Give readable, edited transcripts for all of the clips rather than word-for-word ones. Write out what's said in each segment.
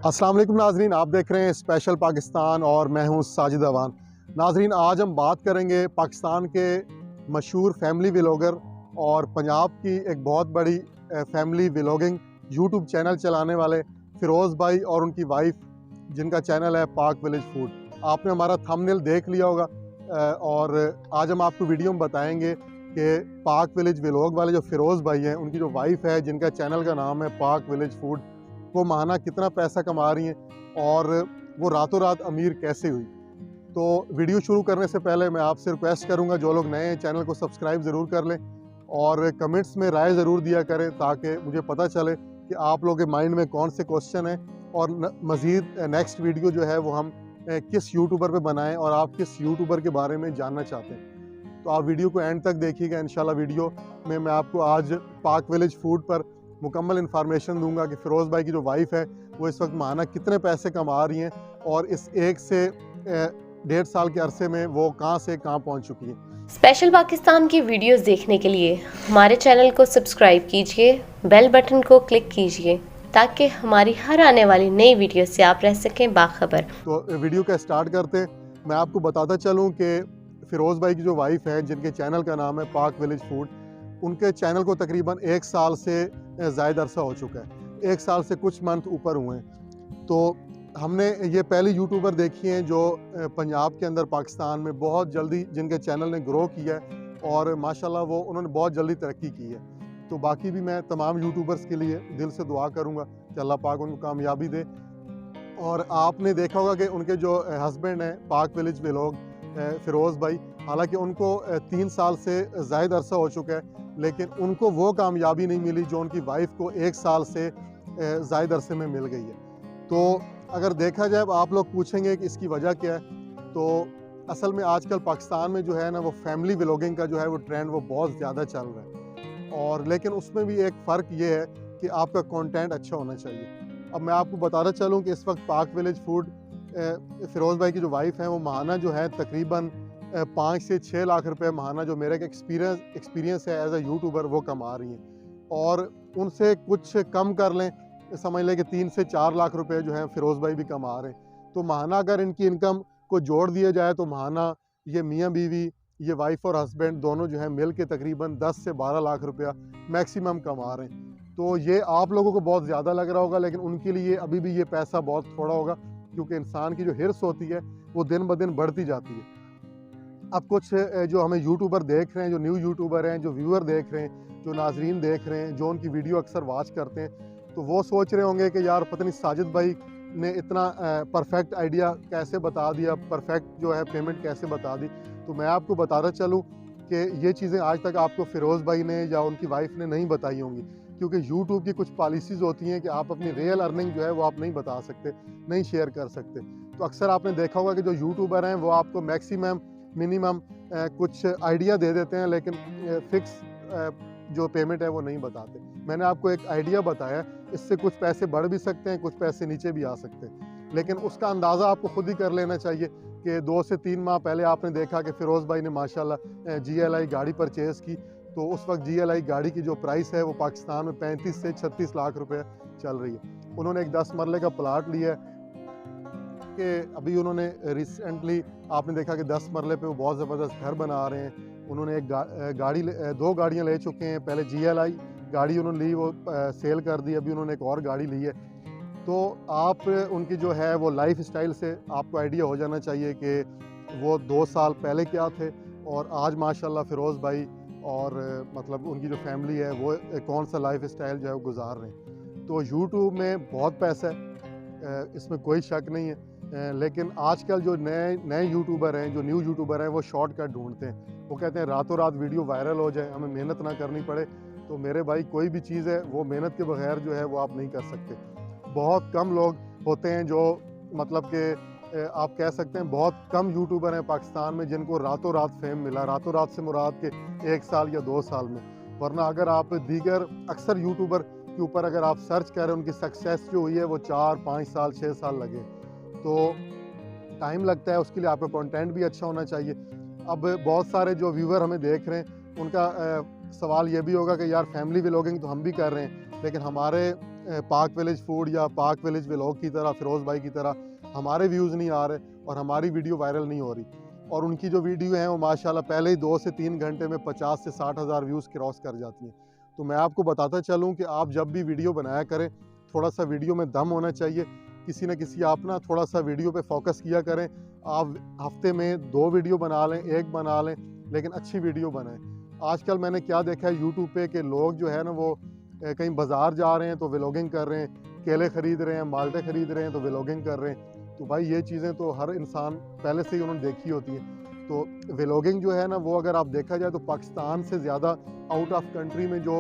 अस्सलाम वालेकुम नाजरीन, आप देख रहे हैं स्पेशल पाकिस्तान और मैं हूं साजिद अवान। नाजरीन, आज हम बात करेंगे पाकिस्तान के मशहूर फैमिली व्लॉगर और पंजाब की एक बहुत बड़ी फैमिली व्लॉगिंग यूट्यूब चैनल चलाने वाले फ़िरोज़ भाई और उनकी वाइफ, जिनका चैनल है पाक विलेज फूड। आपने हमारा थंबनेल देख लिया होगा और आज हम आपको वीडियो में बताएंगे कि पाक विलेज व्लॉग वाले जो फ़िरोज़ भाई हैं, उनकी जो वाइफ है जिनका चैनल का नाम है पाक विलेज फूड, वो माहाना कितना पैसा कमा रही हैं और वो रातों रात अमीर कैसे हुई। तो वीडियो शुरू करने से पहले मैं आपसे रिक्वेस्ट करूंगा, जो लोग नए हैं चैनल को सब्सक्राइब ज़रूर कर लें और कमेंट्स में राय ज़रूर दिया करें ताकि मुझे पता चले कि आप लोगों के माइंड में कौन से क्वेश्चन हैं और मज़ीद नेक्स्ट वीडियो जो है वो हम किस यूट्यूबर पे बनाएं और आप किस यूट्यूबर के बारे में जानना चाहते हैं। तो आप वीडियो को एंड तक देखिएगा। इंशाल्लाह वीडियो में मैं आपको आज पाक विलेज फूड पर मुकम्मल इन्फॉर्मेशन दूंगा कि फ़िरोज़ भाई की जो वाइफ है वो इस वक्त माहाना कितने पैसे कमा रही हैं और इस 1 से 1.5 साल के अरसे में वो कहां से कहां पहुंच चुकी हैं। स्पेशल पाकिस्तान की वीडियोस देखने के लिए हमारे चैनल को सब्सक्राइब कीजिए, बेल बटन को क्लिक कीजिए ताकि हमारी हर आने वाली नई वीडियो से आप रह सकें बाखबर। तो वीडियो का स्टार्ट करते हैं। मैं आपको बताता चलूँ कि फ़िरोज़ भाई की जो वाइफ है जिनके चैनल का नाम है पाक विलेज फूड, उनके चैनल को तकरीबन 1 साल से ज़ायद अरसा हो चुका है। 1 साल से कुछ मंथ ऊपर हुए हैं। तो हमने ये पहली यूट्यूबर देखी हैं जो पंजाब के अंदर पाकिस्तान में बहुत जल्दी जिनके चैनल ने ग्रो किया है और माशाल्लाह वो उन्होंने बहुत जल्दी तरक्की की है। तो बाकी भी मैं तमाम यूट्यूबर्स के लिए दिल से दुआ करूँगा कि अल्लाह पाक उनको कामयाबी दे। और आपने देखा होगा कि उनके जो हस्बैंड हैं पाक विलेज व्लॉग फ़िरोज़ भाई, हालांकि उनको 3 साल से ज़ायद अरसा हो चुका है, लेकिन उनको वो कामयाबी नहीं मिली जो उनकी वाइफ को 1 साल से ज़ायद अरसे में मिल गई है। तो अगर देखा जाए, आप लोग पूछेंगे कि इसकी वजह क्या है, तो असल में आजकल पाकिस्तान में जो है ना वो फैमिली व्लॉगिंग का जो है वो ट्रेंड वो बहुत ज़्यादा चल रहा है और लेकिन उसमें भी एक फ़र्क ये है कि आपका कंटेंट अच्छा होना चाहिए। अब मैं आपको बताना चलूँ कि इस वक्त पाक विलेज फूड फ़िरोज़ भाई की जो वाइफ है वो माहाना जो है तकरीबन 5 से 6 लाख रुपए माहाना, जो मेरा एक एक्सपीरियंस है एज अ यूट्यूबर, वो कमा रही हैं। और उनसे कुछ कम कर लें, समझ लें कि 3 से 4 लाख रुपए जो हैं फ़िरोज़ भाई भी कमा रहे हैं। तो माहाना अगर इनकी इनकम को जोड़ दिया जाए तो माहाना ये मियाँ बीवी, ये वाइफ और हस्बैंड दोनों जो है मिल के तकरीबन 10 से 12 लाख रुपया मैक्सिमम कमा रहे हैं। तो ये आप लोगों को बहुत ज़्यादा लग रहा होगा, लेकिन उनके लिए अभी भी ये पैसा बहुत थोड़ा होगा, क्योंकि इंसान की जो हिर्स होती है वो दिन ब दिन बढ़ती जाती है। अब कुछ जो हमें यूट्यूबर देख रहे हैं, जो न्यू यूट्यूबर हैं, जो व्यूअर देख रहे हैं, जो नाजरीन देख रहे हैं, जो उनकी वीडियो अक्सर वॉच करते हैं, तो वो सोच रहे होंगे कि यार पता नहीं साजिद भाई ने इतना परफेक्ट आइडिया कैसे बता दिया, परफेक्ट जो है पेमेंट कैसे बता दी। तो मैं आपको बताता चलूँ कि ये चीज़ें आज तक आपको फ़िरोज़ भाई ने या उनकी वाइफ ने नहीं बताई होंगी, क्योंकि यूट्यूब की कुछ पॉलिसीज़ होती हैं कि आप अपनी रियल अर्निंग जो है वो आप नहीं बता सकते, नहीं शेयर कर सकते। तो अक्सर आपने देखा होगा कि जो यूट्यूबर हैं वो आपको मैक्सिमम मिनिमम कुछ आइडिया दे देते हैं, लेकिन फिक्स जो पेमेंट है वो नहीं बताते। मैंने आपको एक आइडिया बताया, इससे कुछ पैसे बढ़ भी सकते हैं, कुछ पैसे नीचे भी आ सकते हैं, लेकिन उसका अंदाज़ा आपको खुद ही कर लेना चाहिए कि 2 से 3 माह पहले आपने देखा कि फ़िरोज़ भाई ने माशाल्लाह GLI गाड़ी परचेज़ की। तो उस वक्त GLI गाड़ी की जो प्राइस है वो पाकिस्तान में 35 से 36 लाख रुपए चल रही है। उन्होंने एक 10 मरले का प्लाट लिया है कि अभी उन्होंने रिसेंटली आपने देखा कि 10 मरले पे वो बहुत ज़बरदस्त घर बना रहे हैं। उन्होंने एक गाड़ी 2 गाड़ियाँ ले चुके हैं। पहले GLI गाड़ी उन्होंने ली, वो सेल कर दी, अभी उन्होंने एक और गाड़ी ली है। तो आप उनकी जो है वो लाइफ स्टाइल से आपको आइडिया हो जाना चाहिए कि वो 2 साल पहले क्या थे और आज माशाल्लाह फ़िरोज़ भाई और मतलब उनकी जो फैमिली है वो कौन सा लाइफ स्टाइल जो है वो गुजार रहे हैं। तो यूट्यूब में बहुत पैसा है, इसमें कोई शक नहीं है, लेकिन आजकल जो नए यूट्यूबर हैं, जो न्यू यूट्यूबर हैं, वो शॉर्टकट ढूंढते हैं। वो कहते हैं रातों रात वीडियो वायरल हो जाए, हमें मेहनत ना करनी पड़े। तो मेरे भाई, कोई भी चीज़ है वो मेहनत के बगैर जो है वो आप नहीं कर सकते। बहुत कम लोग होते हैं जो मतलब कि आप कह सकते हैं बहुत कम यूट्यूबर हैं पाकिस्तान में जिनको रातों रात फेम मिला। रातों रात से मुराद के 1 साल या 2 साल में, वरना अगर आप दीगर अक्सर यूट्यूबर के ऊपर अगर आप सर्च करें, उनकी सक्सेस जो हुई है वो 4, 5 साल, 6 साल लगे। तो टाइम लगता है, उसके लिए आपका कंटेंट भी अच्छा होना चाहिए। अब बहुत सारे जो व्यूअर हमें देख रहे हैं उनका सवाल ये भी होगा कि यार फैमिली व्लॉगिंग तो हम भी कर रहे हैं, लेकिन हमारे पाक विलेज फूड या पाक विलेज व्लॉग की तरह, फिरोज़ भाई की तरह हमारे व्यूज़ नहीं आ रहे और हमारी वीडियो वायरल नहीं हो रही। और उनकी जो वीडियो हैं वो माशाल्लाह पहले ही 2 से 3 घंटे में 50 से 60 हज़ार व्यूज़ क्रॉस कर जाती हैं। तो मैं आपको बताता चलूँ कि आप जब भी वीडियो बनाया करें, थोड़ा सा वीडियो में दम होना चाहिए। किसी न किसी आप ना थोड़ा सा वीडियो पे फोकस किया करें। आप हफ्ते में 2 वीडियो बना लें, 1 बना लें, लेकिन अच्छी वीडियो बनाएं। आजकल मैंने क्या देखा है यूट्यूब पे कि लोग जो है ना वो कहीं बाज़ार जा रहे हैं तो व्लॉगिंग कर रहे हैं, केले ख़रीद रहे हैं, माल्टे ख़रीद रहे हैं तो व्लॉगिंग कर रहे हैं। तो भाई ये चीज़ें तो हर इंसान पहले से ही उन्होंने देखी होती हैं। तो व्लॉगिंग जो है ना वो अगर आप देखा जाए तो पाकिस्तान से ज़्यादा आउट ऑफ कंट्री में जो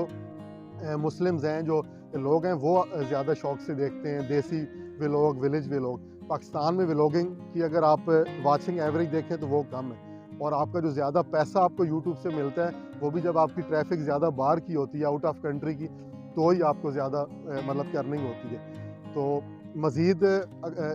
मुस्लिम्स हैं, जो लोग हैं, वो ज़्यादा शौक से देखते हैं देसी व्लॉग, विलेज व्लॉग। पाकिस्तान में व्लॉगिंग की अगर आप वाचिंग एवरेज देखें तो वो कम है। और आपका जो ज़्यादा पैसा आपको यूट्यूब से मिलता है वो भी जब आपकी ट्रैफिक ज़्यादा बाहर की होती है, आउट ऑफ कंट्री की, तो ही आपको ज़्यादा मतलब अर्निंग होती है। तो मज़ीद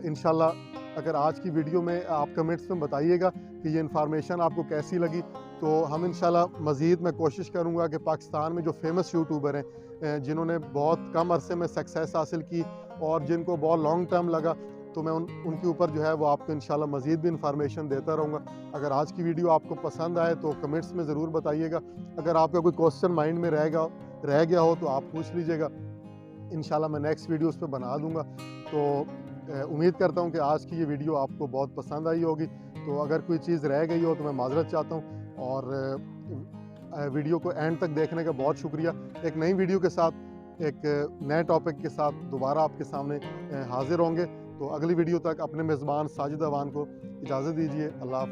इंशाल्लाह अगर आज की वीडियो में आप कमेंट्स में बताइएगा कि ये इन्फॉर्मेशन आपको कैसी लगी, तो हम इंशाल्लाह मज़ीद मैं कोशिश करूँगा कि पाकिस्तान में जो फेमस यूट्यूबर हैं जिन्होंने बहुत कम अरसे में सक्सेस हासिल की और जिनको बहुत लॉन्ग टर्म लगा, तो मैं उनके ऊपर जो है वो आपको इंशाल्लाह मज़ीद भी इन्फॉर्मेशन देता रहूँगा। अगर आज की वीडियो आपको पसंद आए तो कमेंट्स में ज़रूर बताइएगा। अगर आपका कोई क्वेश्चन माइंड में रह गया हो तो आप पूछ लीजिएगा, इंशाल्लाह मैं नेक्स्ट वीडियो उस पर बना दूँगा। तो उम्मीद करता हूँ कि आज की ये वीडियो आपको बहुत पसंद आई होगी। तो अगर कोई चीज़ रह गई हो तो मैं माज़रत चाहता हूँ और वीडियो को एंड तक देखने का बहुत शुक्रिया। एक नई वीडियो के साथ, एक नए टॉपिक के साथ दोबारा आपके सामने हाज़िर होंगे। तो अगली वीडियो तक अपने मेज़बान साजिद अवान को इजाज़त दीजिए। अल्लाह हाफ़िज़।